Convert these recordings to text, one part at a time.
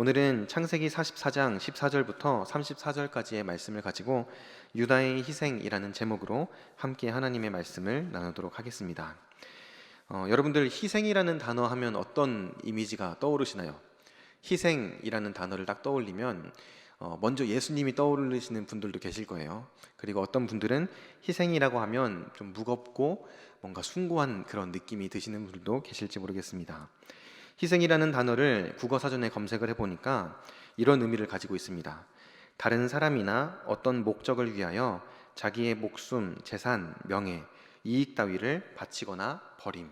오늘은 창세기 44장 14절부터 34절까지의 말씀을 가지고 유다의 희생이라는 제목으로 함께 하나님의 말씀을 나누도록 하겠습니다. 여러분들 희생이라는 단어 하면 어떤 이미지가 떠오르시나요? 희생이라는 단어를 딱 떠올리면 먼저 예수님이 떠오르시는 분들도 계실 거예요. 그리고 어떤 분들은 희생이라고 하면 좀 무겁고 뭔가 숭고한 그런 느낌이 드시는 분들도 계실지 모르겠습니다. 희생이라는 단어를 국어사전에 검색을 해보니까 이런 의미를 가지고 있습니다. 다른 사람이나 어떤 목적을 위하여 자기의 목숨, 재산, 명예, 이익 따위를 바치거나 버림.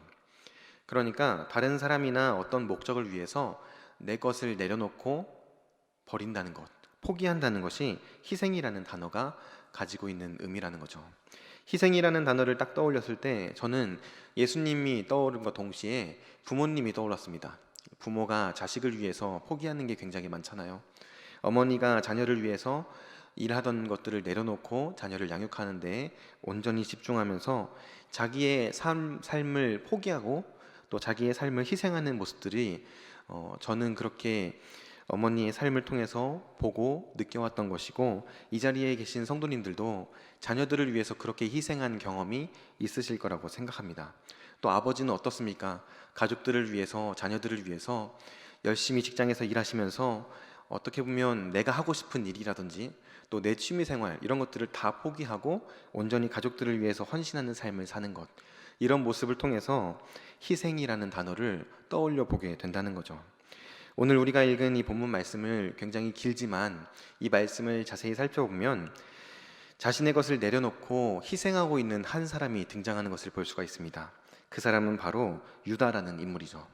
그러니까 다른 사람이나 어떤 목적을 위해서 내 것을 내려놓고 버린다는 것, 포기한다는 것이 희생이라는 단어가 가지고 있는 의미라는 거죠. 희생이라는 단어를 딱 떠올렸을 때 저는 예수님이 떠오른과 동시에 부모님이 떠올랐습니다. 부모가 자식을 위해서 포기하는 게 굉장히 많잖아요. 어머니가 자녀를 위해서 일하던 것들을 내려놓고 자녀를 양육하는 데 온전히 집중하면서 자기의 삶을 포기하고 또 자기의 삶을 희생하는 모습들이 저는 그렇게 어머니의 삶을 통해서 보고 느껴왔던 것이고, 이 자리에 계신 성도님들도 자녀들을 위해서 그렇게 희생한 경험이 있으실 거라고 생각합니다. 또 아버지는 어떻습니까? 가족들을 위해서, 자녀들을 위해서 열심히 직장에서 일하시면서 어떻게 보면 내가 하고 싶은 일이라든지 또 내 취미생활 이런 것들을 다 포기하고 온전히 가족들을 위해서 헌신하는 삶을 사는 것, 이런 모습을 통해서 희생이라는 단어를 떠올려 보게 된다는 거죠. 오늘 우리가 읽은 이 본문 말씀을 굉장히 길지만 이 말씀을 자세히 살펴보면 자신의 것을 내려놓고 희생하고 있는 한 사람이 등장하는 것을 볼 수가 있습니다. 그 사람은 바로 유다라는 인물이죠.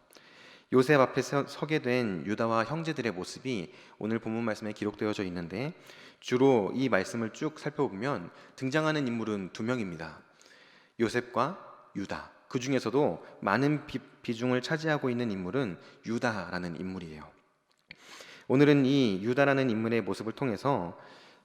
요셉 앞에 서게 된 유다와 형제들의 모습이 오늘 본문 말씀에 기록되어져 있는데, 주로 이 말씀을 쭉 살펴보면 등장하는 인물은 두 명입니다. 요셉과 유다. 그 중에서도 많은 비중을 차지하고 있는 인물은 유다라는 인물이에요. 오늘은 이 유다라는 인물의 모습을 통해서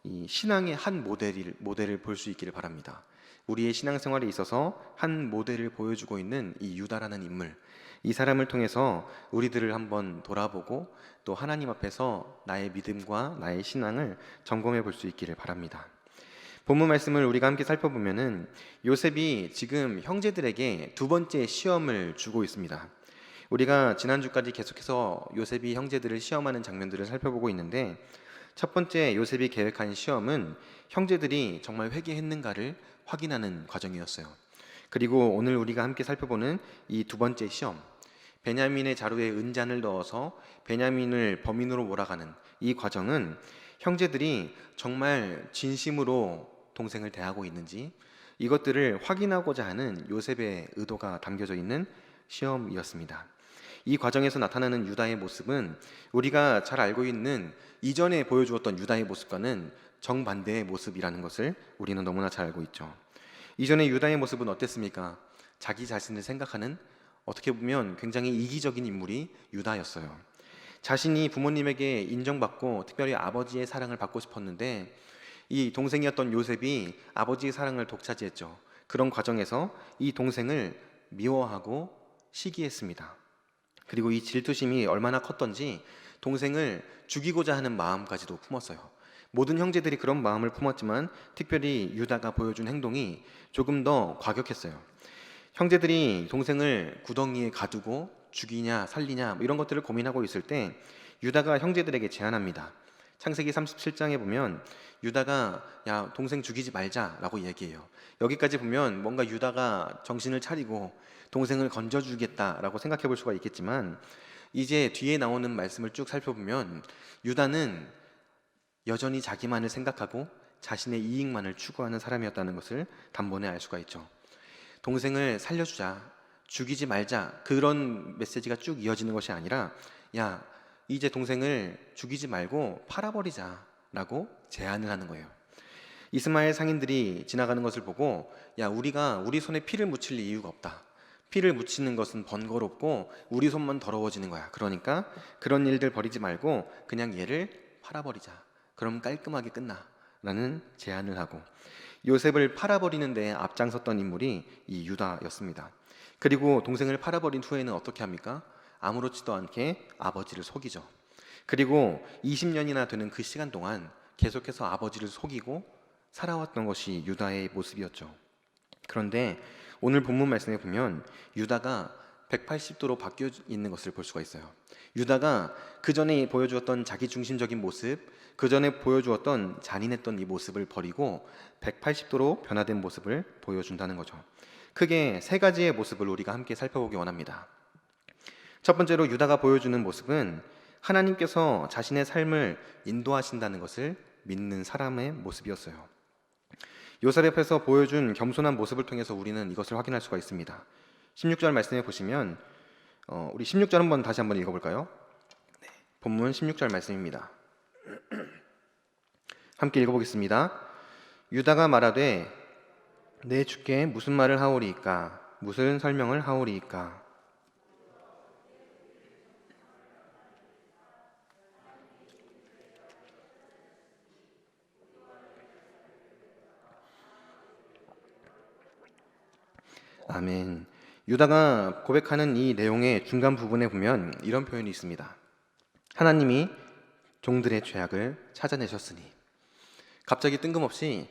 이 신앙의 한 모델을 볼 수 있기를 바랍니다. 우리의 신앙생활에 있어서 한 모델을 보여주고 있는 이 유다라는 인물, 이 사람을 통해서 우리들을 한번 돌아보고 또 하나님 앞에서 나의 믿음과 나의 신앙을 점검해 볼 수 있기를 바랍니다. 본문 말씀을 우리가 함께 살펴보면은 요셉이 지금 형제들에게 두 번째 시험을 주고 있습니다. 우리가 지난주까지 계속해서 요셉이 형제들을 시험하는 장면들을 살펴보고 있는데, 첫 번째 요셉이 계획한 시험은 형제들이 정말 회개했는가를 확인하는 과정이었어요. 그리고 오늘 우리가 함께 살펴보는 이 두 번째 시험, 베냐민의 자루에 은잔을 넣어서 베냐민을 범인으로 몰아가는 이 과정은 형제들이 정말 진심으로 동생을 대하고 있는지 이것들을 확인하고자 하는 요셉의 의도가 담겨져 있는 시험이었습니다. 이 과정에서 나타나는 유다의 모습은 우리가 잘 알고 있는 이전에 보여주었던 유다의 모습과는 정반대의 모습이라는 것을 우리는 너무나 잘 알고 있죠. 이전의 유다의 모습은 어땠습니까? 자기 자신을 생각하는, 어떻게 보면 굉장히 이기적인 인물이 유다였어요. 자신이 부모님에게 인정받고 특별히 아버지의 사랑을 받고 싶었는데 이 동생이었던 요셉이 아버지의 사랑을 독차지했죠. 그런 과정에서 이 동생을 미워하고 시기했습니다. 그리고 이 질투심이 얼마나 컸던지 동생을 죽이고자 하는 마음까지도 품었어요. 모든 형제들이 그런 마음을 품었지만 특별히 유다가 보여준 행동이 조금 더 과격했어요. 형제들이 동생을 구덩이에 가두고 죽이냐 살리냐 이런 것들을 고민하고 있을 때 유다가 형제들에게 제안합니다. 창세기 37장에 보면 유다가 야 동생 죽이지 말자라고 얘기해요. 여기까지 보면 뭔가 유다가 정신을 차리고 동생을 건져주겠다라고 생각해 볼 수가 있겠지만, 이제 뒤에 나오는 말씀을 쭉 살펴보면 유다는 여전히 자기만을 생각하고 자신의 이익만을 추구하는 사람이었다는 것을 단번에 알 수가 있죠. 동생을 살려주자, 죽이지 말자, 그런 메시지가 쭉 이어지는 것이 아니라 야 이제 동생을 죽이지 말고 팔아버리자 라고 제안을 하는 거예요. 이스마엘 상인들이 지나가는 것을 보고 야 우리가 우리 손에 피를 묻힐 이유가 없다, 피를 묻히는 것은 번거롭고 우리 손만 더러워지는 거야. 그러니까 그런 일들 벌이지 말고 그냥 얘를 팔아버리자, 그럼 깔끔하게 끝나 라는 제안을 하고 요셉을 팔아버리는 데 앞장섰던 인물이 이 유다였습니다. 그리고 동생을 팔아버린 후에는 어떻게 합니까? 아무렇지도 않게 아버지를 속이죠. 그리고 20년이나 되는 그 시간 동안 계속해서 아버지를 속이고 살아왔던 것이 유다의 모습이었죠. 그런데 오늘 본문 말씀에 보면 유다가 180도로 바뀌어 있는 것을 볼 수가 있어요. 유다가 그 전에 보여주었던 자기 중심적인 모습, 그 전에 보여주었던 잔인했던 이 모습을 버리고 180도로 변화된 모습을 보여준다는 거죠. 크게 세 가지의 모습을 우리가 함께 살펴보기 원합니다. 첫 번째로 유다가 보여주는 모습은 하나님께서 자신의 삶을 인도하신다는 것을 믿는 사람의 모습이었어요. 요셉 앞에서 보여준 겸손한 모습을 통해서 우리는 이것을 확인할 수가 있습니다. 16절 말씀해 보시면 우리 16절 다시 한번 읽어볼까요? 네, 본문 16절 말씀입니다. 함께 읽어보겠습니다. 유다가 말하되 내 주께 무슨 말을 하오리이까? 무슨 설명을 하오리이까? 아멘. 유다가 고백하는 이 내용의 중간 부분에 보면 이런 표현이 있습니다. 하나님이 종들의 죄악을 찾아내셨으니. 갑자기 뜬금없이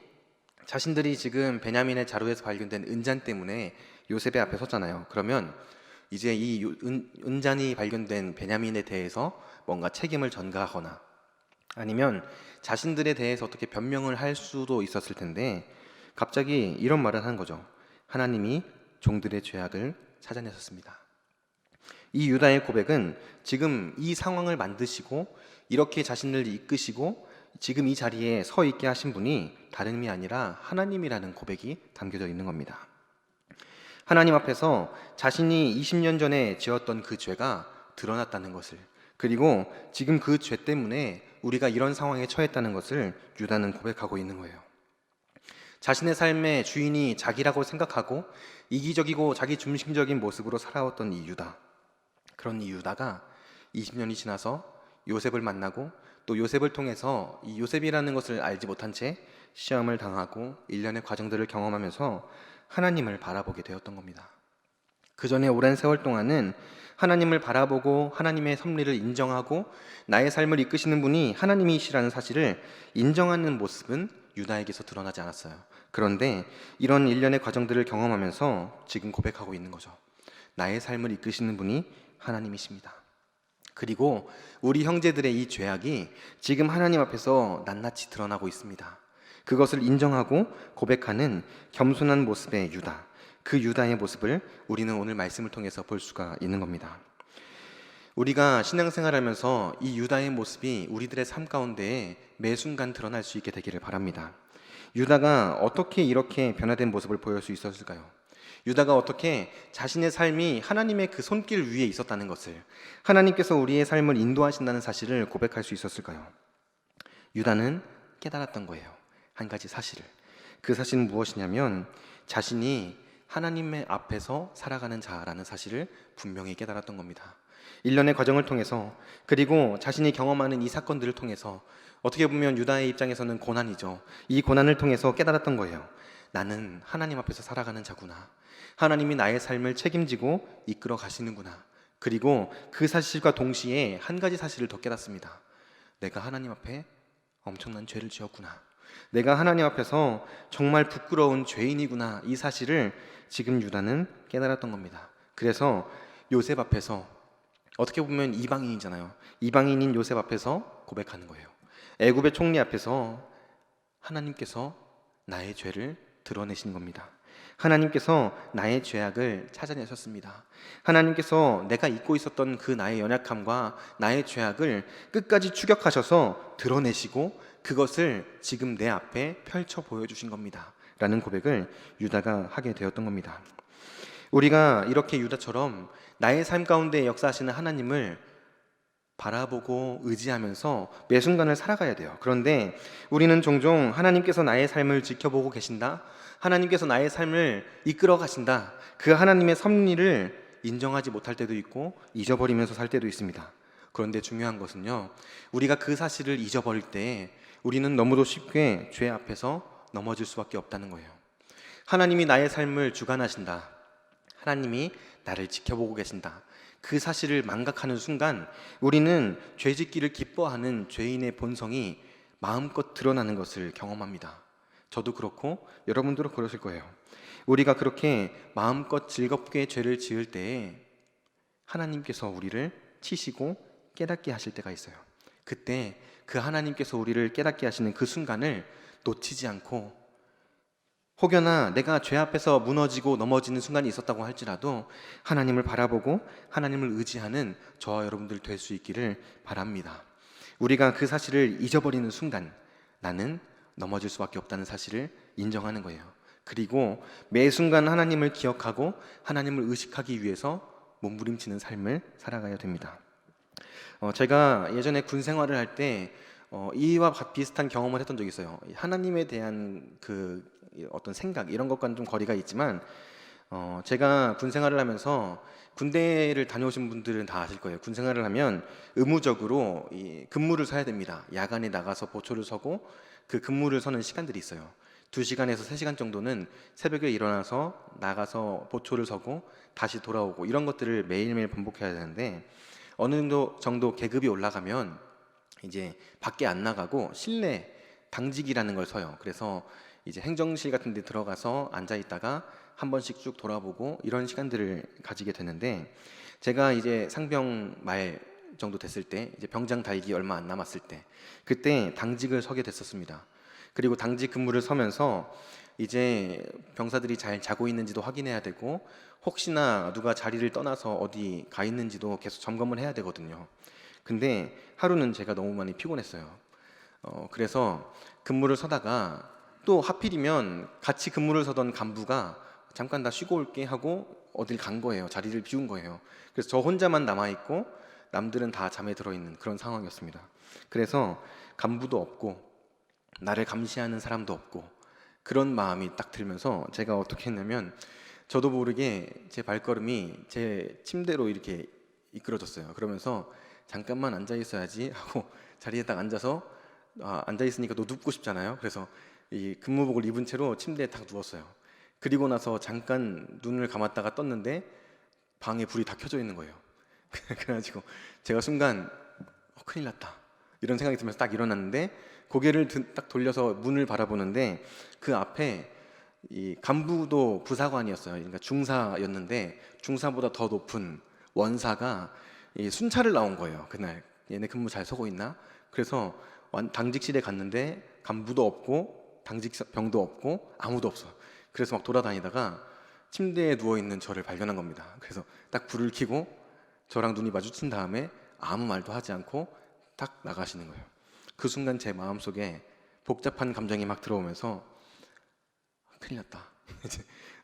자신들이 지금 베냐민의 자루에서 발견된 은잔 때문에 요셉의 앞에 섰잖아요. 그러면 이제 이 은잔이 발견된 베냐민에 대해서 뭔가 책임을 전가하거나 아니면 자신들에 대해서 어떻게 변명을 할 수도 있었을 텐데 갑자기 이런 말을 하는 거죠. 하나님이 종들의 죄악을 찾아내셨습니다. 이 유다의 고백은 지금 이 상황을 만드시고 이렇게 자신을 이끄시고 지금 이 자리에 서 있게 하신 분이 다름이 아니라 하나님이라는 고백이 담겨져 있는 겁니다. 하나님 앞에서 자신이 20년 전에 지었던 그 죄가 드러났다는 것을, 그리고 지금 그 죄 때문에 우리가 이런 상황에 처했다는 것을 유다는 고백하고 있는 거예요. 자신의 삶의 주인이 자기라고 생각하고 이기적이고 자기 중심적인 모습으로 살아왔던 이 유다, 그런 이 유다가 20년이 지나서 요셉을 만나고 또 요셉을 통해서 이 요셉이라는 것을 알지 못한 채 시험을 당하고 일련의 과정들을 경험하면서 하나님을 바라보게 되었던 겁니다. 그 전에 오랜 세월 동안은 하나님을 바라보고 하나님의 섭리를 인정하고 나의 삶을 이끄시는 분이 하나님이시라는 사실을 인정하는 모습은 유다에게서 드러나지 않았어요. 그런데 이런 일련의 과정들을 경험하면서 지금 고백하고 있는 거죠. 나의 삶을 이끄시는 분이 하나님이십니다. 그리고 우리 형제들의 이 죄악이 지금 하나님 앞에서 낱낱이 드러나고 있습니다. 그것을 인정하고 고백하는 겸손한 모습의 유다, 그 유다의 모습을 우리는 오늘 말씀을 통해서 볼 수가 있는 겁니다. 우리가 신앙생활하면서 이 유다의 모습이 우리들의 삶 가운데 매 순간 드러날 수 있게 되기를 바랍니다. 유다가 어떻게 이렇게 변화된 모습을 보일 수 있었을까요? 유다가 어떻게 자신의 삶이 하나님의 그 손길 위에 있었다는 것을, 하나님께서 우리의 삶을 인도하신다는 사실을 고백할 수 있었을까요? 유다는 깨달았던 거예요. 한 가지 사실을. 그 사실은 무엇이냐면 자신이 하나님의 앞에서 살아가는 자라는 사실을 분명히 깨달았던 겁니다. 일련의 과정을 통해서, 그리고 자신이 경험하는 이 사건들을 통해서, 어떻게 보면 유다의 입장에서는 고난이죠. 이 고난을 통해서 깨달았던 거예요. 나는 하나님 앞에서 살아가는 자구나. 하나님이 나의 삶을 책임지고 이끌어 가시는구나. 그리고 그 사실과 동시에 한 가지 사실을 더 깨닫습니다. 내가 하나님 앞에 엄청난 죄를 지었구나. 내가 하나님 앞에서 정말 부끄러운 죄인이구나. 이 사실을 지금 유다는 깨달았던 겁니다. 그래서 요셉 앞에서, 어떻게 보면 이방인이잖아요. 이방인인 요셉 앞에서 고백하는 거예요. 애굽의 총리 앞에서 하나님께서 나의 죄를 드러내신 겁니다. 하나님께서 나의 죄악을 찾아내셨습니다. 하나님께서 내가 잊고 있었던 그 나의 연약함과 나의 죄악을 끝까지 추격하셔서 드러내시고 그것을 지금 내 앞에 펼쳐 보여주신 겁니다. 라는 고백을 유다가 하게 되었던 겁니다. 우리가 이렇게 유다처럼 나의 삶 가운데 역사하시는 하나님을 바라보고 의지하면서 매 순간을 살아가야 돼요. 그런데 우리는 종종 하나님께서 나의 삶을 지켜보고 계신다, 하나님께서 나의 삶을 이끌어 가신다, 그 하나님의 섭리를 인정하지 못할 때도 있고 잊어버리면서 살 때도 있습니다. 그런데 중요한 것은요, 우리가 그 사실을 잊어버릴 때 우리는 너무도 쉽게 죄 앞에서 넘어질 수밖에 없다는 거예요. 하나님이 나의 삶을 주관하신다, 하나님이 나를 지켜보고 계신다, 그 사실을 망각하는 순간 우리는 죄짓기를 기뻐하는 죄인의 본성이 마음껏 드러나는 것을 경험합니다. 저도 그렇고 여러분들도 그러실 거예요. 우리가 그렇게 마음껏 즐겁게 죄를 지을 때에 하나님께서 우리를 치시고 깨닫게 하실 때가 있어요. 그때 그 하나님께서 우리를 깨닫게 하시는 그 순간을 놓치지 않고, 혹여나 내가 죄 앞에서 무너지고 넘어지는 순간이 있었다고 할지라도 하나님을 바라보고 하나님을 의지하는 저와 여러분들 될 수 있기를 바랍니다. 우리가 그 사실을 잊어버리는 순간 나는 넘어질 수밖에 없다는 사실을 인정하는 거예요. 그리고 매 순간 하나님을 기억하고 하나님을 의식하기 위해서 몸부림치는 삶을 살아가야 됩니다. 제가 예전에 군 생활을 할 때 이와 비슷한 경험을 했던 적이 있어요. 하나님에 대한 그 어떤 생각 이런 것과는 좀 거리가 있지만 제가 군 생활을 하면서, 군대를 다녀오신 분들은 다 아실 거예요. 군 생활을 하면 의무적으로 이 근무를 서야 됩니다. 야간에 나가서 보초를 서고 그 근무를 서는 시간들이 있어요. 2시간에서 3시간 정도는 새벽에 일어나서 나가서 보초를 서고 다시 돌아오고, 이런 것들을 매일매일 반복해야 되는데 어느 정도 계급이 올라가면 이제 밖에 안 나가고 실내 당직이라는 걸 서요. 그래서 이제 행정실 같은 데 들어가서 앉아 있다가 한 번씩 쭉 돌아보고 이런 시간들을 가지게 되는데, 제가 이제 상병 말 정도 됐을 때, 이제 병장 달기 얼마 안 남았을 때, 그때 당직을 서게 됐었습니다. 그리고 당직 근무를 서면서 이제 병사들이 잘 자고 있는지도 확인해야 되고, 혹시나 누가 자리를 떠나서 어디 가 있는지도 계속 점검을 해야 되거든요. 근데 하루는 제가 너무 많이 피곤했어요. 그래서 근무를 서다가 또 하필이면 같이 근무를 서던 간부가 잠깐 나 쉬고 올게 하고 어딜 간 거예요. 자리를 비운 거예요. 그래서 저 혼자만 남아있고 남들은 다 잠에 들어있는 그런 상황이었습니다. 그래서 간부도 없고 나를 감시하는 사람도 없고, 그런 마음이 딱 들면서 제가 어떻게 했냐면 저도 모르게 제 발걸음이 제 침대로 이렇게 이끌어졌어요. 그러면서 잠깐만 앉아 있어야지 하고 자리에 딱 앉아서, 앉아 있으니까 또 눕고 싶잖아요. 그래서 이 근무복을 입은 채로 침대에 딱 누웠어요. 그리고 나서 잠깐 눈을 감았다가 떴는데 방에 불이 다 켜져 있는 거예요. 그래가지고 제가 순간 큰일 났다 이런 생각이 들면서 딱 일어났는데, 고개를 딱 돌려서 문을 바라보는데 그 앞에 이 간부도 부사관이었어요. 그러니까 중사였는데 중사보다 더 높은 원사가 이 순찰을 나온 거예요. 그날 얘네 근무 잘 서고 있나? 그래서 당직실에 갔는데 간부도 없고 당직병도 없고 아무도 없어. 그래서 막 돌아다니다가 침대에 누워 있는 저를 발견한 겁니다. 그래서 딱 불을 켜고 저랑 눈이 마주친 다음에 아무 말도 하지 않고 딱 나가시는 거예요. 그 순간 제 마음속에 복잡한 감정이 막 들어오면서 큰일 났다.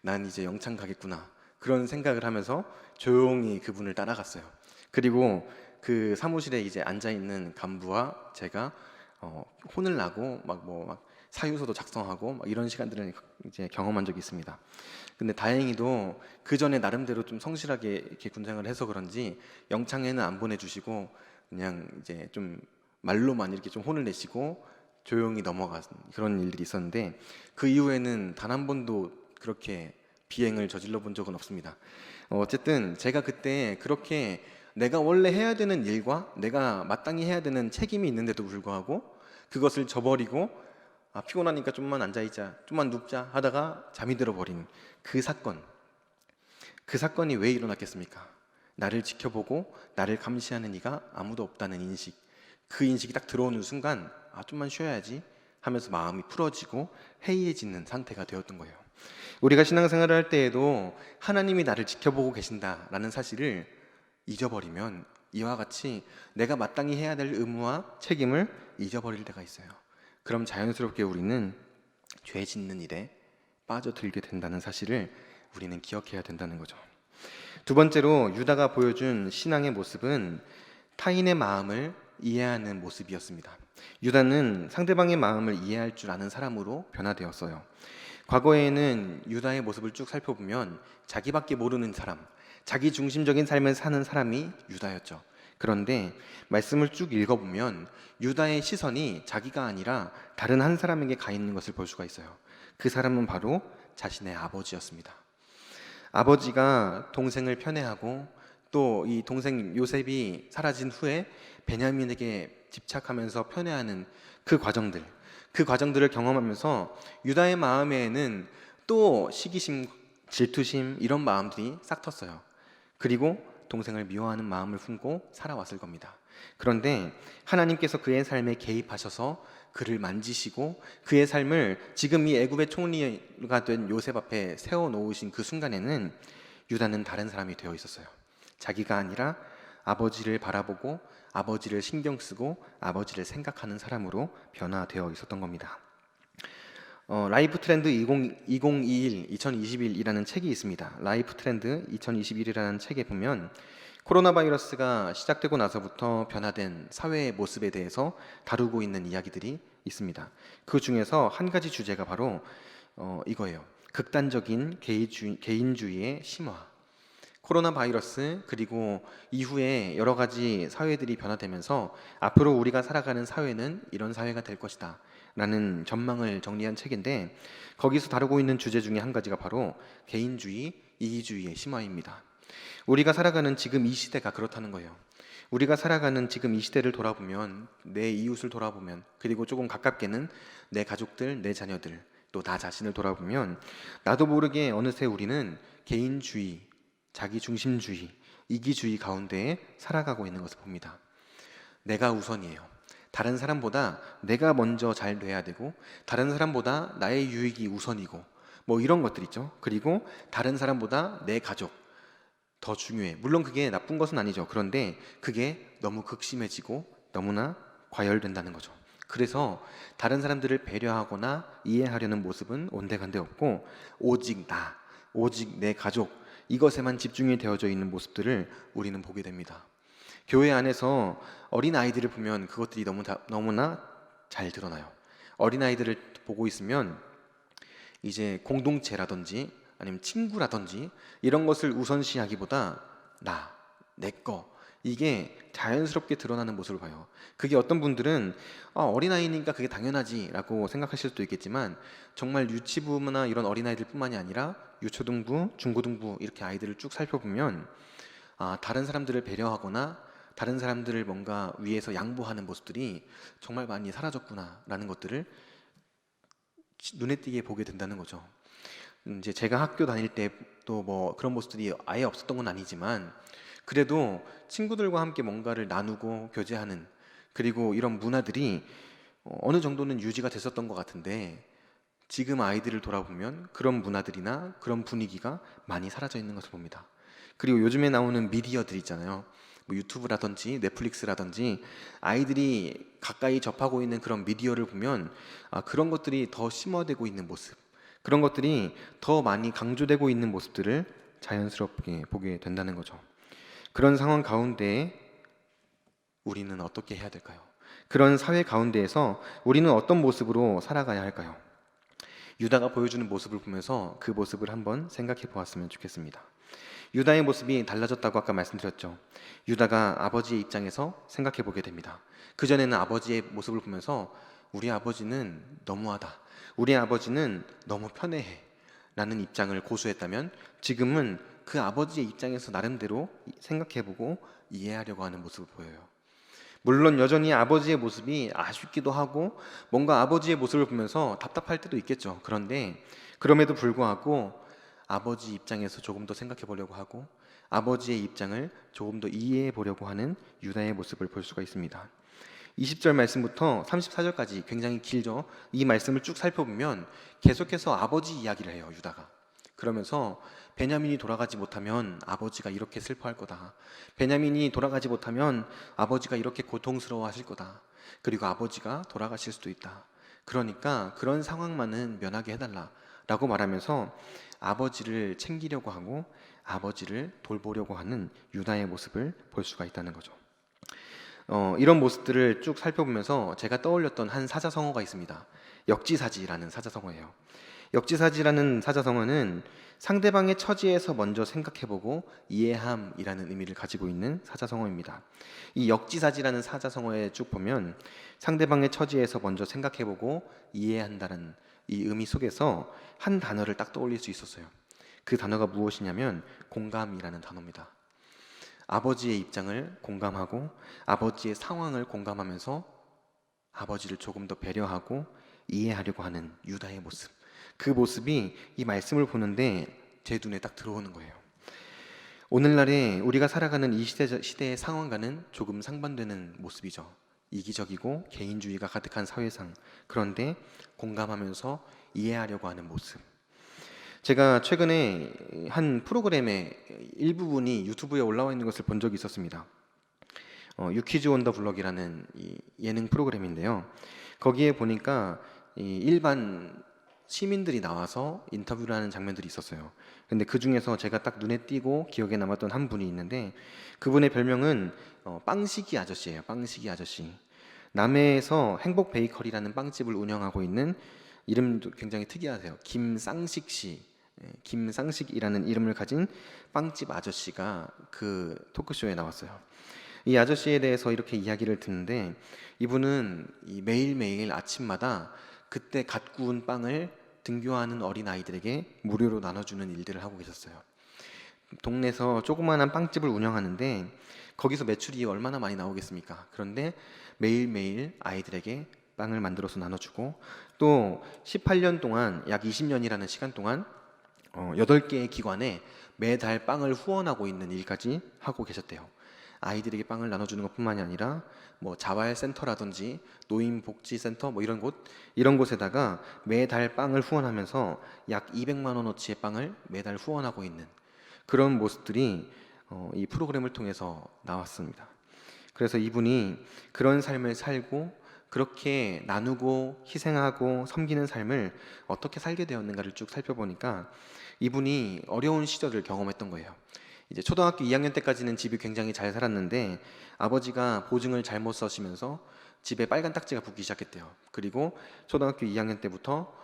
난 이제 영창 가겠구나. 그런 생각을 하면서 조용히 그분을 따라갔어요. 그리고 그 사무실에 이제 앉아 있는 간부와 제가 혼을 나고 막 사유서도 작성하고 막 이런 시간들을 이제 경험한 적이 있습니다. 근데 다행히도 그 전에 나름대로 좀 성실하게 이렇게 군생활을 해서 그런지 영창에는 안 보내주시고 그냥 이제 좀 말로만 이렇게 좀 혼을 내시고 조용히 넘어간 그런 일들이 있었는데, 그 이후에는 단 한 번도 그렇게 비행을 저질러 본 적은 없습니다. 어쨌든 제가 그때 그렇게 내가 원래 해야 되는 일과 내가 마땅히 해야 되는 책임이 있는데도 불구하고 그것을 저버리고 피곤하니까 좀만 앉아있자, 좀만 눕자 하다가 잠이 들어버린 그 사건이 왜 일어났겠습니까? 나를 지켜보고 나를 감시하는 이가 아무도 없다는 인식, 그 인식이 딱 들어오는 순간 좀만 쉬어야지 하면서 마음이 풀어지고 해이해지는 상태가 되었던 거예요. 우리가 신앙생활을 할 때에도 하나님이 나를 지켜보고 계신다라는 사실을 잊어버리면 이와 같이 내가 마땅히 해야 될 의무와 책임을 잊어버릴 때가 있어요. 그럼 자연스럽게 우리는 죄 짓는 일에 빠져들게 된다는 사실을 우리는 기억해야 된다는 거죠. 두 번째로 유다가 보여준 신앙의 모습은 타인의 마음을 이해하는 모습이었습니다. 유다는 상대방의 마음을 이해할 줄 아는 사람으로 변화되었어요. 과거에는 유다의 모습을 쭉 살펴보면 자기밖에 모르는 사람, 자기 중심적인 삶을 사는 사람이 유다였죠. 그런데 말씀을 쭉 읽어보면 유다의 시선이 자기가 아니라 다른 한 사람에게 가 있는 것을 볼 수가 있어요. 그 사람은 바로 자신의 아버지였습니다. 아버지가 동생을 편애하고 또 이 동생 요셉이 사라진 후에 베냐민에게 집착하면서 편애하는 그 과정들을 경험하면서 유다의 마음에는 또 시기심, 질투심 이런 마음들이 싹 텄어요. 그리고 동생을 미워하는 마음을 품고 살아왔을 겁니다. 그런데 하나님께서 그의 삶에 개입하셔서 그를 만지시고 그의 삶을 지금 이 애굽의 총리가 된 요셉 앞에 세워놓으신 그 순간에는 유다는 다른 사람이 되어 있었어요. 자기가 아니라 아버지를 바라보고 아버지를 신경 쓰고 아버지를 생각하는 사람으로 변화되어 있었던 겁니다. 라이프 트렌드 2021이라는 책이 있습니다. 라이프 트렌드 2021이라는 책에 보면 코로나 바이러스가 시작되고 나서부터 변화된 사회의 모습에 대해서 다루고 있는 이야기들이 있습니다. 그 중에서 한 가지 주제가 바로 이거예요. 극단적인 개인주의의 심화. 코로나 바이러스 그리고 이후에 여러 가지 사회들이 변화되면서 앞으로 우리가 살아가는 사회는 이런 사회가 될 것이다 라는 전망을 정리한 책인데, 거기서 다루고 있는 주제 중에 한 가지가 바로 개인주의, 이기주의의 심화입니다. 우리가 살아가는 지금 이 시대가 그렇다는 거예요. 우리가 살아가는 지금 이 시대를 돌아보면, 내 이웃을 돌아보면, 그리고 조금 가깝게는 내 가족들, 내 자녀들, 또 나 자신을 돌아보면 나도 모르게 어느새 우리는 개인주의, 자기중심주의, 이기주의 가운데에 살아가고 있는 것을 봅니다. 내가 우선이에요. 다른 사람보다 내가 먼저 잘 돼야 되고, 다른 사람보다 나의 유익이 우선이고, 뭐 이런 것들 있죠. 그리고 다른 사람보다 내 가족 더 중요해. 물론 그게 나쁜 것은 아니죠. 그런데 그게 너무 극심해지고 너무나 과열된다는 거죠. 그래서 다른 사람들을 배려하거나 이해하려는 모습은 온데간데 없고, 오직 나, 오직 내 가족, 이것에만 집중이 되어져 있는 모습들을 우리는 보게 됩니다. 교회 안에서 어린아이들을 보면 그것들이 너무나 잘 드러나요. 어린아이들을 보고 있으면 이제 공동체라든지 아니면 친구라든지 이런 것을 우선시하기보다 나, 내 거, 이게 자연스럽게 드러나는 모습을 봐요. 그게 어떤 분들은 어린아이니까 그게 당연하지 라고 생각하실 수도 있겠지만, 정말 유치부나 이런 어린아이들 뿐만이 아니라 유초등부, 중고등부 이렇게 아이들을 쭉 살펴보면 다른 사람들을 배려하거나 다른 사람들을 뭔가 위해서 양보하는 모습들이 정말 많이 사라졌구나 라는 것들을 눈에 띄게 보게 된다는 거죠. 이제 제가 학교 다닐 때 또 뭐 그런 모습들이 아예 없었던 건 아니지만, 그래도 친구들과 함께 뭔가를 나누고 교제하는, 그리고 이런 문화들이 어느 정도는 유지가 됐었던 것 같은데, 지금 아이들을 돌아보면 그런 문화들이나 그런 분위기가 많이 사라져 있는 것을 봅니다. 그리고 요즘에 나오는 미디어들 있잖아요. 뭐 유튜브라든지 넷플릭스라든지 아이들이 가까이 접하고 있는 그런 미디어를 보면 그런 것들이 더 심화되고 있는 모습, 그런 것들이 더 많이 강조되고 있는 모습들을 자연스럽게 보게 된다는 거죠. 그런 상황 가운데 우리는 어떻게 해야 될까요? 그런 사회 가운데에서 우리는 어떤 모습으로 살아가야 할까요? 유다가 보여주는 모습을 보면서 그 모습을 한번 생각해 보았으면 좋겠습니다. 유다의 모습이 달라졌다고 아까 말씀드렸죠. 유다가 아버지의 입장에서 생각해 보게 됩니다. 그전에는 아버지의 모습을 보면서 우리 아버지는 너무하다, 우리 아버지는 너무 편애해 라는 입장을 고수했다면, 지금은 그 아버지의 입장에서 나름대로 생각해 보고 이해하려고 하는 모습을 보여요. 물론 여전히 아버지의 모습이 아쉽기도 하고 뭔가 아버지의 모습을 보면서 답답할 때도 있겠죠. 그런데 그럼에도 불구하고 아버지 입장에서 조금 더 생각해 보려고 하고 아버지의 입장을 조금 더 이해해 보려고 하는 유다의 모습을 볼 수가 있습니다. 20절 말씀부터 34절까지 굉장히 길죠. 이 말씀을 쭉 살펴보면 계속해서 아버지 이야기를 해요, 유다가. 그러면서 베냐민이 돌아가지 못하면 아버지가 이렇게 슬퍼할 거다. 베냐민이 돌아가지 못하면 아버지가 이렇게 고통스러워하실 거다. 그리고 아버지가 돌아가실 수도 있다. 그러니까 그런 상황만은 면하게 해달라 라고 말하면서 아버지를 챙기려고 하고 아버지를 돌보려고 하는 유다의 모습을 볼 수가 있다는 거죠. 이런 모습들을 쭉 살펴보면서 제가 떠올렸던 한 사자성어가 있습니다. 역지사지라는 사자성어예요. 역지사지라는 사자성어는 상대방의 처지에서 먼저 생각해보고 이해함이라는 의미를 가지고 있는 사자성어입니다. 이 역지사지라는 사자성어에 쭉 보면 상대방의 처지에서 먼저 생각해보고 이해한다는 이 의미 속에서 한 단어를 딱 떠올릴 수 있었어요. 그 단어가 무엇이냐면 공감이라는 단어입니다. 아버지의 입장을 공감하고 아버지의 상황을 공감하면서 아버지를 조금 더 배려하고 이해하려고 하는 유다의 모습, 그 모습이 이 말씀을 보는데 제 눈에 딱 들어오는 거예요. 오늘날에 우리가 살아가는 이 시대의 상황과는 조금 상반되는 모습이죠. 이기적이고 개인주의가 가득한 사회상, 그런데 공감하면서 이해하려고 하는 모습. 제가 최근에 한 프로그램의 일부분이 유튜브에 올라와 있는 것을 본 적이 있었습니다. 유퀴즈 온 더 블럭이라는 이 예능 프로그램인데요. 거기에 보니까 이 일반 시민들이 나와서 인터뷰를 하는 장면들이 있었어요. 근데 그 중에서 제가 딱 눈에 띄고 기억에 남았던 한 분이 있는데, 그분의 별명은 빵식이 아저씨예요. 빵식이 아저씨. 남해에서 행복 베이커리라는 빵집을 운영하고 있는, 이름도 굉장히 특이하세요. 김쌍식 씨. 김쌍식이라는 이름을 가진 빵집 아저씨가 그 토크쇼에 나왔어요. 이 아저씨에 대해서 이렇게 이야기를 듣는데, 이분은 매일매일 아침마다 그때 갓 구운 빵을 등교하는 어린 아이들에게 무료로 나눠주는 일들을 하고 계셨어요. 동네에서 조그마한 빵집을 운영하는데 거기서 매출이 얼마나 많이 나오겠습니까? 그런데 매일매일 아이들에게 빵을 만들어서 나눠주고, 또 18년 동안, 약 20년이라는 시간 동안 8개의 기관에 매달 빵을 후원하고 있는 일까지 하고 계셨대요. 아이들에게 빵을 나눠주는 것뿐만이 아니라 자활센터라든지 노인복지센터 이런 곳에다가 매달 빵을 후원하면서 약 200만 원어치의 빵을 매달 후원하고 있는 그런 모습들이 이 프로그램을 통해서 나왔습니다. 그래서 이분이 그런 삶을 살고 그렇게 나누고 희생하고 섬기는 삶을 어떻게 살게 되었는가를 쭉 살펴보니까 이분이 어려운 시절을 경험했던 거예요. 이제 초등학교 2학년 때까지는 집이 굉장히 잘 살았는데 아버지가 보증을 잘못 써시면서 집에 빨간 딱지가 붙기 시작했대요. 그리고 초등학교 2학년 때부터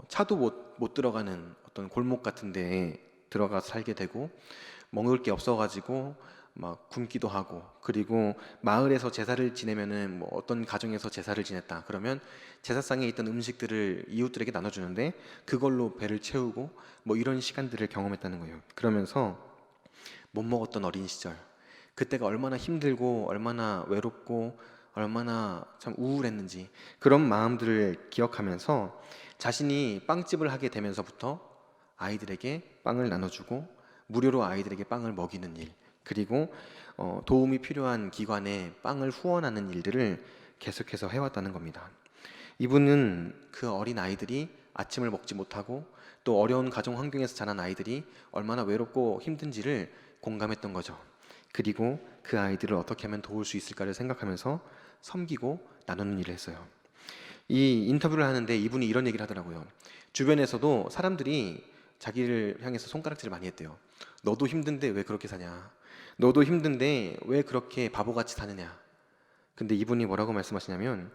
차도 못 들어가는 어떤 골목 같은 데에 들어가서 살게 되고, 먹을 게 없어가지고 막 굶기도 하고, 그리고 마을에서 제사를 지내면은 어떤 가정에서 제사를 지냈다 그러면 제사상에 있던 음식들을 이웃들에게 나눠주는데 그걸로 배를 채우고 이런 시간들을 경험했다는 거예요. 그러면서 못 먹었던 어린 시절, 그때가 얼마나 힘들고 얼마나 외롭고 얼마나 참 우울했는지 그런 마음들을 기억하면서 자신이 빵집을 하게 되면서부터 아이들에게 빵을 나눠주고 무료로 아이들에게 빵을 먹이는 일, 그리고 도움이 필요한 기관에 빵을 후원하는 일들을 계속해서 해왔다는 겁니다. 이분은 그 어린 아이들이 아침을 먹지 못하고 또 어려운 가정 환경에서 자란 아이들이 얼마나 외롭고 힘든지를 공감했던 거죠. 그리고 그 아이들을 어떻게 하면 도울 수 있을까를 생각하면서 섬기고 나누는 일을 했어요. 이 인터뷰를 하는데 이분이 이런 얘기를 하더라고요. 주변에서도 사람들이 자기를 향해서 손가락질을 많이 했대요. 너도 힘든데 왜 그렇게 사냐? 너도 힘든데 왜 그렇게 바보같이 사느냐? 근데 이분이 뭐라고 말씀하시냐면,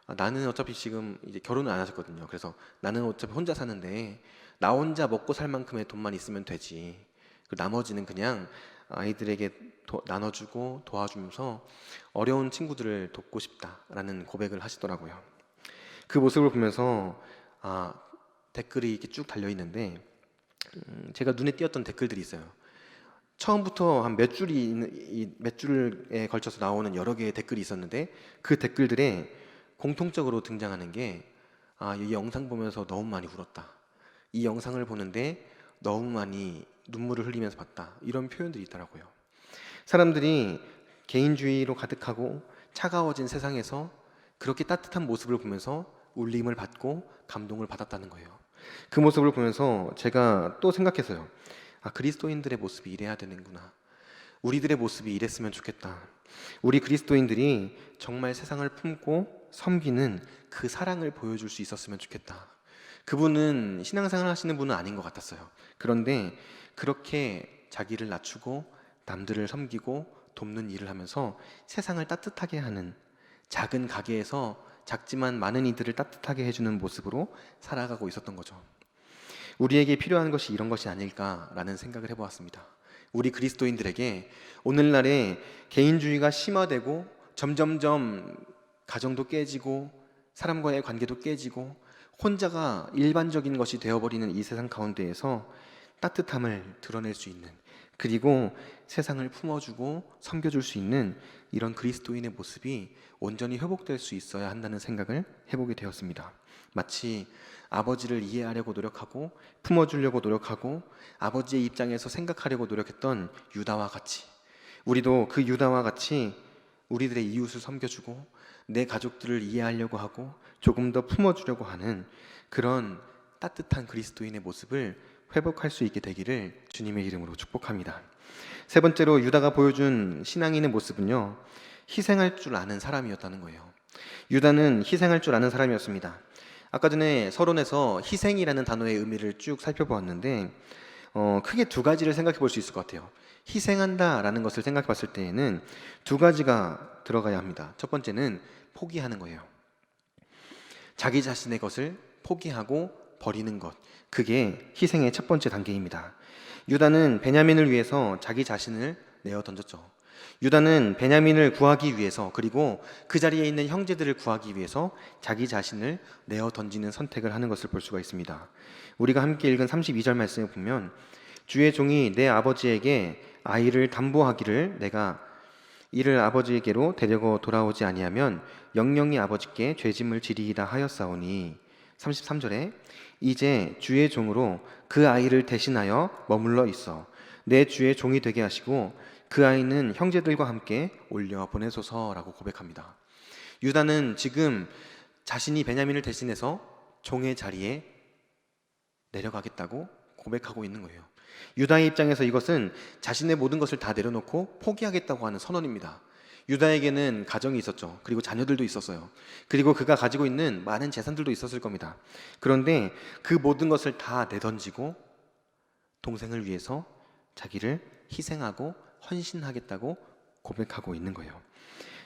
나는 어차피 지금 이제 결혼을 안 하셨거든요. 그래서 나는 어차피 혼자 사는데 나 혼자 먹고 살 만큼의 돈만 있으면 되지. 그 나머지는 그냥 아이들에게 나눠주고 도와주면서 어려운 친구들을 돕고 싶다라는 고백을 하시더라고요. 그 모습을 보면서 댓글이 이렇게 쭉 달려 있는데 제가 눈에 띄었던 댓글들이 있어요. 처음부터 한 몇 줄에 걸쳐서 나오는 여러 개의 댓글이 있었는데 그 댓글들에 공통적으로 등장하는 게 이 영상 보면서 너무 많이 울었다. 이 영상을 보는데 너무 많이 눈물을 흘리면서 봤다. 이런 표현들이 있더라고요. 사람들이 개인주의로 가득하고 차가워진 세상에서 그렇게 따뜻한 모습을 보면서 울림을 받고 감동을 받았다는 거예요. 그 모습을 보면서 제가 또 생각했어요. 그리스도인들의 모습이 이래야 되는구나. 우리들의 모습이 이랬으면 좋겠다. 우리 그리스도인들이 정말 세상을 품고 섬기는 그 사랑을 보여줄 수 있었으면 좋겠다. 그분은 신앙생활 하시는 분은 아닌 것 같았어요. 그런데 그렇게 자기를 낮추고 남들을 섬기고 돕는 일을 하면서 세상을 따뜻하게 하는, 작은 가게에서 작지만 많은 이들을 따뜻하게 해주는 모습으로 살아가고 있었던 거죠. 우리에게 필요한 것이 이런 것이 아닐까라는 생각을 해보았습니다. 우리 그리스도인들에게 오늘날에 개인주의가 심화되고 점점점 가정도 깨지고 사람과의 관계도 깨지고 혼자가 일반적인 것이 되어버리는 이 세상 가운데에서 따뜻함을 드러낼 수 있는 그리고 세상을 품어주고 섬겨줄 수 있는 이런 그리스도인의 모습이 온전히 회복될 수 있어야 한다는 생각을 해보게 되었습니다. 마치 아버지를 이해하려고 노력하고 품어주려고 노력하고 아버지의 입장에서 생각하려고 노력했던 유다와 같이, 우리도 그 유다와 같이 우리들의 이웃을 섬겨주고 내 가족들을 이해하려고 하고 조금 더 품어주려고 하는 그런 따뜻한 그리스도인의 모습을 회복할 수 있게 되기를 주님의 이름으로 축복합니다. 세 번째로 유다가 보여준 신앙인의 모습은요, 희생할 줄 아는 사람이었다는 거예요. 유다는 희생할 줄 아는 사람이었습니다. 아까 전에 서론에서 희생이라는 단어의 의미를 쭉 살펴보았는데 크게 두 가지를 생각해 볼 수 있을 것 같아요. 희생한다라는 것을 생각해 봤을 때에는 두 가지가 들어가야 합니다. 첫 번째는 포기하는 거예요. 자기 자신의 것을 포기하고 버리는 것, 그게 희생의 첫 번째 단계입니다. 유다는 베냐민을 위해서 자기 자신을 내어 던졌죠. 유다는 베냐민을 구하기 위해서, 그리고 그 자리에 있는 형제들을 구하기 위해서 자기 자신을 내어 던지는 선택을 하는 것을 볼 수가 있습니다. 우리가 함께 읽은 32절 말씀을 보면, 주의 종이 내 아버지에게 아이를 담보하기를 내가 이를 아버지에게로 데려고 돌아오지 아니하면 영영이 아버지께 죄짐을 지리이다 하였사오니, 33절에 이제 주의 종으로 그 아이를 대신하여 머물러 있어 내 주의 종이 되게 하시고 그 아이는 형제들과 함께 올려 보내소서라고 고백합니다. 유다는 지금 자신이 베냐민을 대신해서 종의 자리에 내려가겠다고 고백하고 있는 거예요. 유다의 입장에서 이것은 자신의 모든 것을 다 내려놓고 포기하겠다고 하는 선언입니다. 유다에게는 가정이 있었죠. 그리고 자녀들도 있었어요. 그리고 그가 가지고 있는 많은 재산들도 있었을 겁니다. 그런데 그 모든 것을 다 내던지고 동생을 위해서 자기를 희생하고 헌신하겠다고 고백하고 있는 거예요.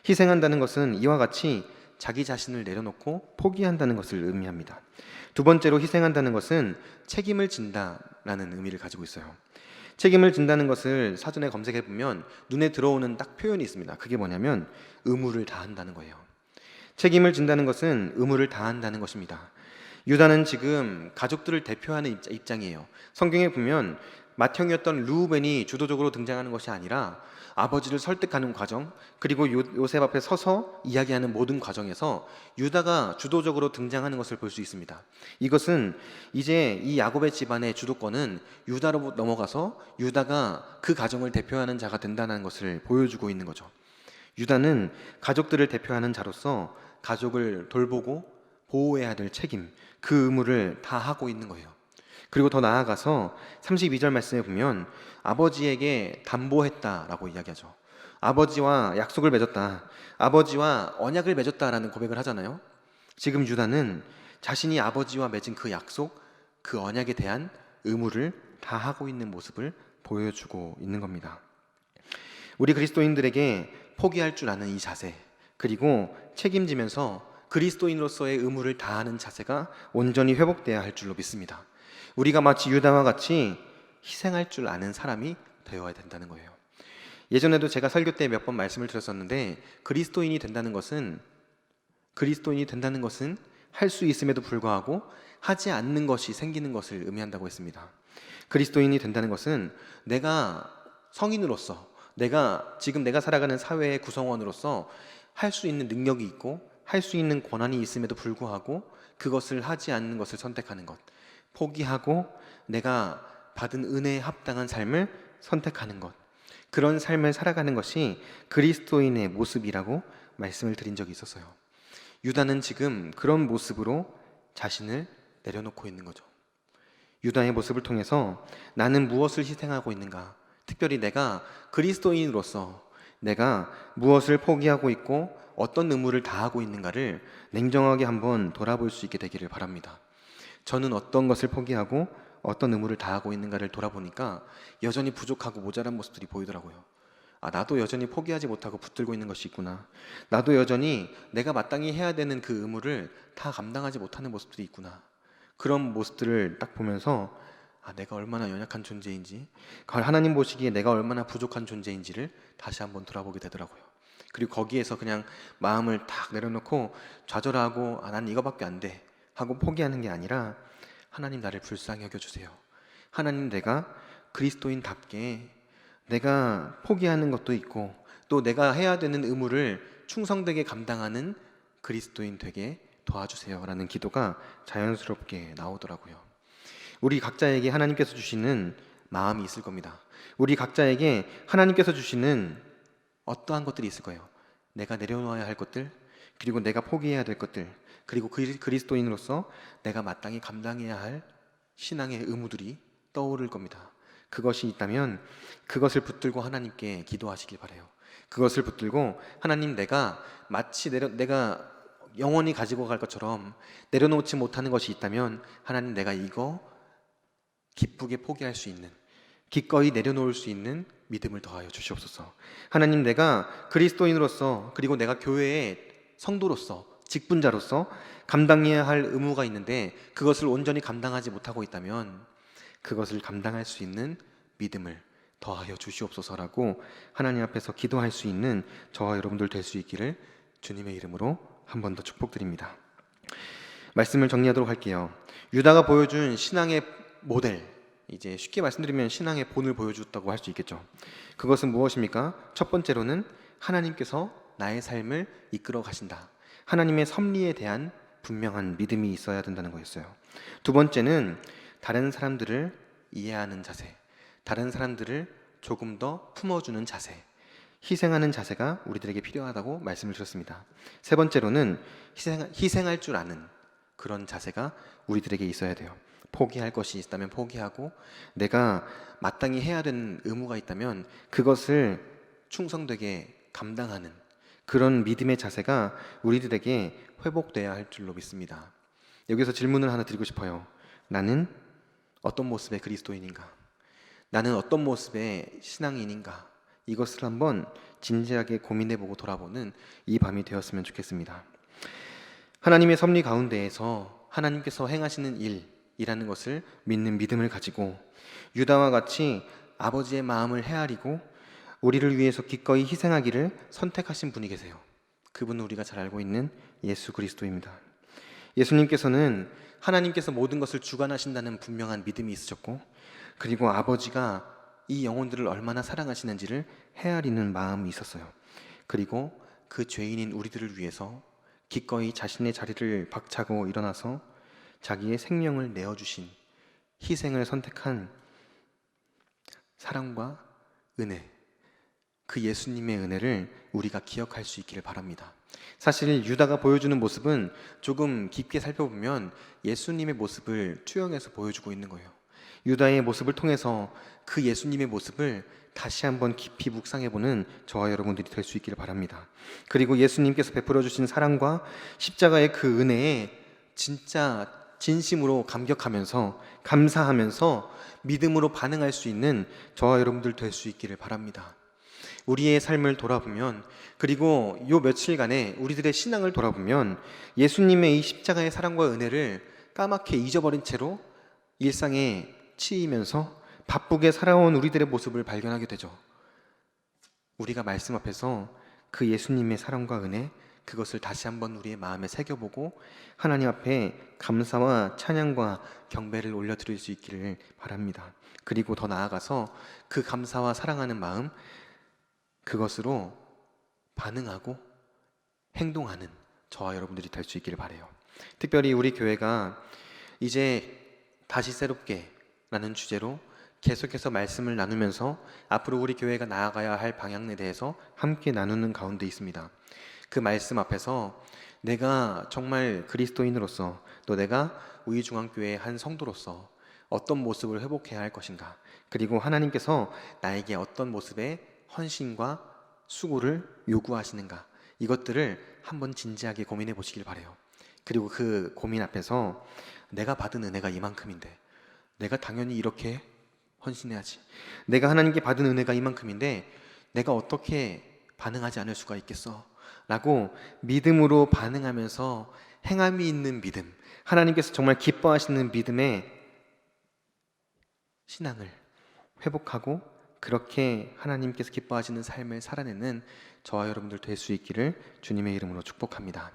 희생한다는 것은 이와 같이 자기 자신을 내려놓고 포기한다는 것을 의미합니다. 두 번째로 희생한다는 것은 책임을 진다라는 의미를 가지고 있어요. 책임을 진다는 것을 사전에 검색해 보면 눈에 들어오는 딱 표현이 있습니다. 그게 뭐냐면 의무를 다한다는 거예요. 책임을 진다는 것은 의무를 다한다는 것입니다. 유다는 지금 가족들을 대표하는 입장이에요. 성경에 보면 맏형이었던 르우벤이 주도적으로 등장하는 것이 아니라 아버지를 설득하는 과정, 그리고 요셉 앞에 서서 이야기하는 모든 과정에서 유다가 주도적으로 등장하는 것을 볼 수 있습니다. 이것은 이제 이 야곱의 집안의 주도권은 유다로 넘어가서 유다가 그 가정을 대표하는 자가 된다는 것을 보여주고 있는 거죠. 유다는 가족들을 대표하는 자로서 가족을 돌보고 보호해야 될 책임, 그 의무를 다 하고 있는 거예요. 그리고 더 나아가서 32절 말씀에 보면 아버지에게 담보했다라고 이야기하죠. 아버지와 약속을 맺었다, 아버지와 언약을 맺었다라는 고백을 하잖아요. 지금 유다는 자신이 아버지와 맺은 그 약속, 그 언약에 대한 의무를 다 하고 있는 모습을 보여주고 있는 겁니다. 우리 그리스도인들에게 포기할 줄 아는 이 자세, 그리고 책임지면서 그리스도인으로서의 의무를 다하는 자세가 온전히 회복돼야 할 줄로 믿습니다. 우리가 마치 유다와 같이 희생할 줄 아는 사람이 되어야 된다는 거예요. 예전에도 제가 설교 때 몇 번 말씀을 드렸었는데, 그리스도인이 된다는 것은 할 수 있음에도 불구하고 하지 않는 것이 생기는 것을 의미한다고 했습니다. 그리스도인이 된다는 것은 내가 성인으로서, 지금 내가 살아가는 사회의 구성원으로서 할 수 있는 능력이 있고 할 수 있는 권한이 있음에도 불구하고 그것을 하지 않는 것을 선택하는 것, 포기하고 내가 받은 은혜에 합당한 삶을 선택하는 것, 그런 삶을 살아가는 것이 그리스도인의 모습이라고 말씀을 드린 적이 있었어요. 유다는 지금 그런 모습으로 자신을 내려놓고 있는 거죠. 유다의 모습을 통해서 나는 무엇을 희생하고 있는가, 특별히 내가 그리스도인으로서 내가 무엇을 포기하고 있고 어떤 의무를 다하고 있는가를 냉정하게 한번 돌아볼 수 있게 되기를 바랍니다. 저는 어떤 것을 포기하고 어떤 의무를 다하고 있는가를 돌아보니까 여전히 부족하고 모자란 모습들이 보이더라고요. 나도 여전히 포기하지 못하고 붙들고 있는 것이 있구나. 나도 여전히 내가 마땅히 해야 되는 그 의무를 다 감당하지 못하는 모습들이 있구나. 그런 모습들을 딱 보면서 내가 얼마나 연약한 존재인지, 하나님 보시기에 내가 얼마나 부족한 존재인지를 다시 한번 돌아보게 되더라고요. 그리고 거기에서 그냥 마음을 탁 내려놓고 좌절하고 난 이거밖에 안 돼 하고 포기하는 게 아니라, 하나님 나를 불쌍히 여겨주세요. 하나님 내가 그리스도인답게 내가 포기하는 것도 있고 또 내가 해야 되는 의무를 충성되게 감당하는 그리스도인 되게 도와주세요라는 기도가 자연스럽게 나오더라고요. 우리 각자에게 하나님께서 주시는 마음이 있을 겁니다. 우리 각자에게 하나님께서 주시는 어떠한 것들이 있을 거예요. 내가 내려놓아야 할 것들, 그리고 내가 포기해야 될 것들, 그리고 그리스도인으로서 내가 마땅히 감당해야 할 신앙의 의무들이 떠오를 겁니다. 그것이 있다면 그것을 붙들고 하나님께 기도하시길 바라요. 그것을 붙들고 하나님, 내가 마치 내가 영원히 가지고 갈 것처럼 내려놓지 못하는 것이 있다면 하나님, 내가 이거 기쁘게 포기할 수 있는, 기꺼이 내려놓을 수 있는 믿음을 더하여 주시옵소서. 하나님, 내가 그리스도인으로서 그리고 내가 교회의 성도로서 직분자로서 감당해야 할 의무가 있는데 그것을 온전히 감당하지 못하고 있다면 그것을 감당할 수 있는 믿음을 더하여 주시옵소서라고 하나님 앞에서 기도할 수 있는 저와 여러분들 될 수 있기를 주님의 이름으로 한 번 더 축복드립니다. 말씀을 정리하도록 할게요. 유다가 보여준 신앙의 모델, 이제 쉽게 말씀드리면 신앙의 본을 보여줬다고 할 수 있겠죠. 그것은 무엇입니까? 첫 번째로는 하나님께서 나의 삶을 이끌어 가신다. 하나님의 섭리에 대한 분명한 믿음이 있어야 된다는 거였어요. 두 번째는 다른 사람들을 이해하는 자세, 다른 사람들을 조금 더 품어주는 자세, 희생하는 자세가 우리들에게 필요하다고 말씀을 주셨습니다. 세 번째로는 희생할 줄 아는 그런 자세가 우리들에게 있어야 돼요. 포기할 것이 있다면 포기하고 내가 마땅히 해야 되는 의무가 있다면 그것을 충성되게 감당하는 그런 믿음의 자세가 우리들에게 회복돼야 할 줄로 믿습니다. 여기서 질문을 하나 드리고 싶어요. 나는 어떤 모습의 그리스도인인가? 나는 어떤 모습의 신앙인인가? 이것을 한번 진지하게 고민해보고 돌아보는 이 밤이 되었으면 좋겠습니다. 하나님의 섭리 가운데에서 하나님께서 행하시는 일이라는 것을 믿는 믿음을 가지고 유다와 같이 아버지의 마음을 헤아리고 우리를 위해서 기꺼이 희생하기를 선택하신 분이 계세요. 그분은 우리가 잘 알고 있는 예수 그리스도입니다. 예수님께서는 하나님께서 모든 것을 주관하신다는 분명한 믿음이 있으셨고, 그리고 아버지가 이 영혼들을 얼마나 사랑하시는지를 헤아리는 마음이 있었어요. 그리고 그 죄인인 우리들을 위해서 기꺼이 자신의 자리를 박차고 일어나서 자기의 생명을 내어주신, 희생을 선택한 사랑과 은혜, 그 예수님의 은혜를 우리가 기억할 수 있기를 바랍니다. 사실 유다가 보여주는 모습은 조금 깊게 살펴보면 예수님의 모습을 투영해서 보여주고 있는 거예요. 유다의 모습을 통해서 그 예수님의 모습을 다시 한번 깊이 묵상해보는 저와 여러분들이 될 수 있기를 바랍니다. 그리고 예수님께서 베풀어 주신 사랑과 십자가의 그 은혜에 진짜 진심으로 감격하면서 감사하면서 믿음으로 반응할 수 있는 저와 여러분들 될 수 있기를 바랍니다. 우리의 삶을 돌아보면, 그리고 요 며칠간의 우리들의 신앙을 돌아보면 예수님의 이 십자가의 사랑과 은혜를 까맣게 잊어버린 채로 일상에 치이면서 바쁘게 살아온 우리들의 모습을 발견하게 되죠. 우리가 말씀 앞에서 그 예수님의 사랑과 은혜, 그것을 다시 한번 우리의 마음에 새겨보고 하나님 앞에 감사와 찬양과 경배를 올려드릴 수 있기를 바랍니다. 그리고 더 나아가서 그 감사와 사랑하는 마음, 그것으로 반응하고 행동하는 저와 여러분들이 될 수 있기를 바라요. 특별히 우리 교회가 이제 다시 새롭게 라는 주제로 계속해서 말씀을 나누면서 앞으로 우리 교회가 나아가야 할 방향에 대해서 함께 나누는 가운데 있습니다. 그 말씀 앞에서 내가 정말 그리스도인으로서, 또 내가 우이중앙교회의 한 성도로서 어떤 모습을 회복해야 할 것인가, 그리고 하나님께서 나에게 어떤 모습의 헌신과 수고를 요구하시는가, 이것들을 한번 진지하게 고민해 보시길 바라요. 그리고 그 고민 앞에서 내가 받은 은혜가 이만큼인데 내가 당연히 이렇게 헌신해야지, 내가 하나님께 받은 은혜가 이만큼인데 내가 어떻게 반응하지 않을 수가 있겠어? 라고 믿음으로 반응하면서 행함이 있는 믿음, 하나님께서 정말 기뻐하시는 믿음의 신앙을 회복하고 그렇게 하나님께서 기뻐하시는 삶을 살아내는 저와 여러분들 될 수 있기를 주님의 이름으로 축복합니다.